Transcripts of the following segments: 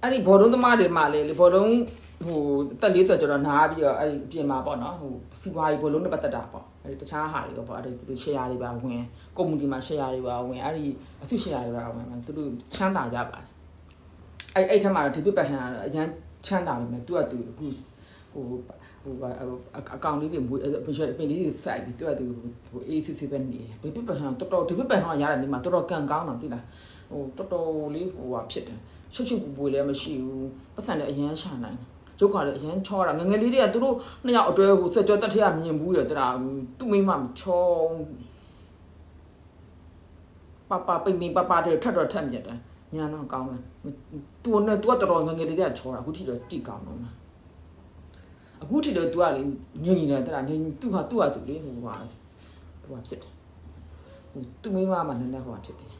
အဲ့ဒီဘောလုံးသမားတွေမှလေဘောလုံးဟိုတက်40ကျော်တော့နားပြီးတော့အဲ့ဒီအပြင်မှာပေါ့နော်ဟိုစီပွားရေးဘောလုံးနဲ့ပတ်သက်တာပေါ့အဲ့ဒီတခြားဟာတွေတော့ပေါ့အဲ့ဒီ share တွေပါဝင် community မှာ share တွေပါဝင်အဲ့ဒီအထု share တွေပါဝင်သူတို့ချမ်းသာကြပါတယ်အဲ့ထက်မှာဒီပြပတ်ဟန်ကတော့အရန်ချမ်းသာပြီမဲ့သူကသူအခုဟိုအကောင့်လေးတွေမွေးပင်လေးတွေစိုက်ပြီးသူကသူဟို ACC ပဲနေတယ်ဒီပြပတ်ဟန်တော်ဒီပြပတ်ဟန်ရတယ်ဒီမှာတော်ကန်ကောင်းတော့သိလားဟိုတော်လေးဟိုဟာဖြစ်တယ်ချုပ်ပူလည်းမရှိဘူးပတ်စံလည်းအရန်ရှာနိုင်ရုပ်ကလည်းအရန်ချောတာငငယ်လေးတွေကသူတို့နှစ်ယောက်အတွဲဟိုဆက်ကြောတက်ထရမြင်ဘူးတယ်တရာသူ့မိမမချောပပိမပတွေထပ်မြက်တယ်ညာတော့ကောင်းတယ်သူနဲ့သူကတော်ငငယ်လေးတွေကချောတာအခုထိတော့တိကောင်းတော့အခုထိတော့သူကလေငင်းနေတယ်တရာငင်းသူ့ဟာသူလေဟိုဟာဖြစ်တယ်ဟိုသူ့မိမမှနည်းနည်းဟိုဟာဖြစ်တယ်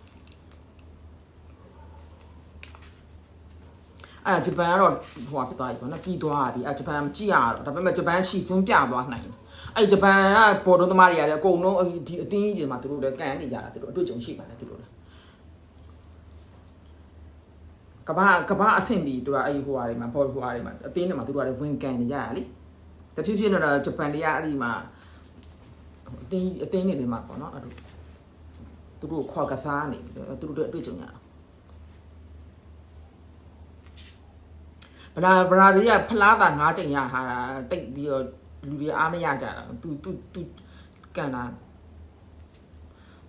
အဲ့ဂျပန်ကတော့ဟိုဖြစ်သွားပြီပေါ့နော်ပြီးသွားပြီအဲ့ဂျပန်ကြည့်ရတော့ဒါပေမဲ့ဂျပန်ရှီသွင်းပြသွားနိုင်တယ်အဲ့ဂျပန်ကပေါ်တော့သမားတွေကလည်းအကုန်လုံးဒီအသင်းကြီးတွေမှာသူတို့လည်းကန်နေကြတာသူတို့အတွေ့အကြုံရှိပါတယ်သူတို့လည်းကဘာအဆင့်ပြီးသူကအဲ့ဟိုဟာတွေမှာပေါ်ဟိုဟာတွေမှာအသင်းတွေမှာသူတို့ကလည်းဝင်ကန်နေကြရလေတဖြည်းဖြည်းတော့ဂျပန်တွေကအဲ့ဒီမှာအသင်းတွေမှာပေါ့နော်အဲ့သူတို့ခေါ်ကစားနေသူတို့အတွေ့အကြုံရတာဗလာတွေကဖလားတာ9ချိန်ရဟာတိတ်ပြီးတော့လူတွေအားမရကြတာသူကန်တာ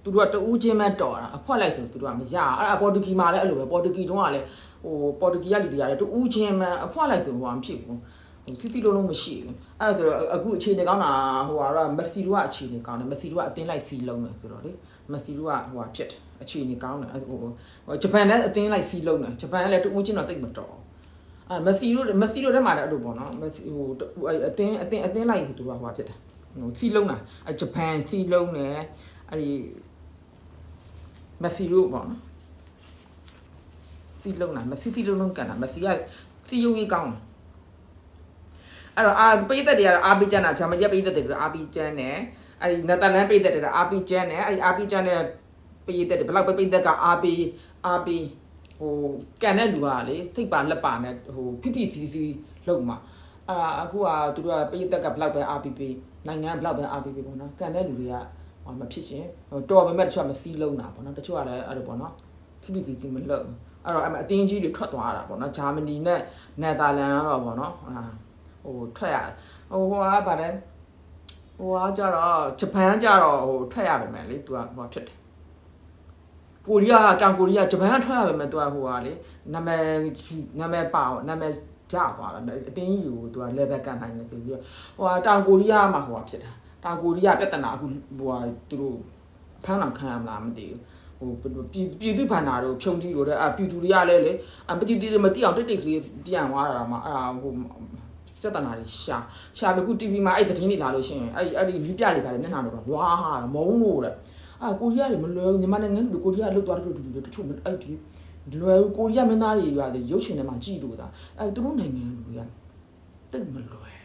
သူတို့ကတူးချင်းမဲ့တော်တာအဖွက်လိုက်ဆိုသူတို့ကမရအဲ့ပေါ်တူဂီမှာလည်းအဲ့လိုပဲပေါ်တူဂီတုန်းကလည်းဟိုပေါ်တူဂီကလူတွေကလည်းတူးချင်းမဲ့အဖွက်လိုက်ဆိုဟိုမဖြစ်ဘူးဟိုစီလုံးမရှိဘူးအဲ့ဒါဆိုတော့အခုအခြေအနေကောင်းတာဟိုကတော့မက်ဆီတို့ကအခြေအနေကောင်းတယ်မက်ဆီတို့ကအတင်းလိုက်စီလုံးတယ်ဆိုတော့လေမက်ဆီတို့ကဟိုဟာဖြစ်တယ်အခြေအနေကောင်းတယ်ဟိုဂျပန်လည်းအတင်းလိုက်စီလုံးတယ်ဂျပန်ကလည်းတူးချင်းတော့တိတ်မတော်မက်ဆီတို့ထဲမှာလည်းအဲ့လိုပေါ့နော်မက်ဆီဟိုအတင်းလိုက်သူကဟိုဖြစ်တယ်ဟိုစီလုံးတာဂျပန်စီလုံးတယ်အဲ့ဒီမက်ဆီတို့ပေါ့နော်စီလုံးတာမက်ဆီစီလုံးကန်တာမက်ဆီကစီယုံကြီးကောင်းတယ်အဲ့တော့ပိတ်သက်တွေကတော့အာဘီဂျန်တာဂျာမန်ရက်ပိတ်သက်တွေအာဘီဂျန်နဲ့အဲ့ဒီနယ်သာလန်ပိတ်သက်တွေအာဘီဂျန်နဲ့အဲ့ဒီအာဘီဂျန်နဲ့ပိတ်သက်တွေဘယ်လောက်ပိတ်သက်ကအာဘီဟိုကန်တဲ့လူကလေစိတ်ပါလက်ပါနဲ့ဟိုဖိစီလုံးမှာအခုကသူတို့ကပိတ်သက်ကဘလောက်ပဲ RPP နိုင်ငံဘလောက်ပဲ RPP ပေါ့နော်ကန်တဲ့လူတွေကမဖြစ်ရှင်ဟိုတော်ပေမဲ့တချို့ကမစီးလုံးတာပေါ့နော်တချို့ကလည်းအဲ့လိုပေါ့နော်ဖိစီမလုံးအဲ့တော့အတင်းကြီးတွေထွက်သွားတာပေါ့နော်ဂျာမနီနဲ့နယ်သာလန်ကတော့ပေါ့နော်ဟိုထွက်ရတယ်ဟိုကဗါတယ်ဟိုကကြတော့ဂျပန်ကြတော့ဟိုထွက်ရပါမယ်လေသူကဟိုဖြစ်တယ်ကိုရီးယားတောင်ကိုရီးယားဂျပန်ကထွက်ရပါမယ်သူကဟိုဟာလေနာမည်ပါနာမည်ကြသွားတာအတင်းကြီးကိုသူက level ကန်နိုင်တယ်ဆိုပြီးတော့ဟိုဟာတောင်ကိုရီးယားမှာဟိုဟာဖြစ်တာတောင်ကိုရီးယားပြဿနာအခုဟိုဟာသူတို့ဖမ်းအောင်ခံရမလားမသိဘူးဟိုပြည်သူ့ဘန္နာတို့ဖြုံကြီးတို့တဲ့ပြည်သူတွေကလည်းလေပတိတွေမသိအောင်တိတ်ကလေးပြန်သွားတာမှာဟိုစက်တနာတွေရှာပြီးခု TV မှာအဲ့သတင်းတွေလာလို့ရှိရင်အဲ့ဒီမြပြတွေကလည်းမျက်နှာတော့ဝါဟာမုံလို့တဲ့ကိုရီးယားတွေမလွယ်ဘူးညီမနိုင်ငံတို့ကိုရီးယားလှုပ်သွားတဲ့တူတချို့အဲ့ဒီလွယ်ကိုရီးယားမင်းသားတွေရတယ်ရုပ်ရှင်ထဲမှာကြည့်လို့ဒါအဲ့သူတို့နိုင်ငံတွေကတိတ်မလွယ်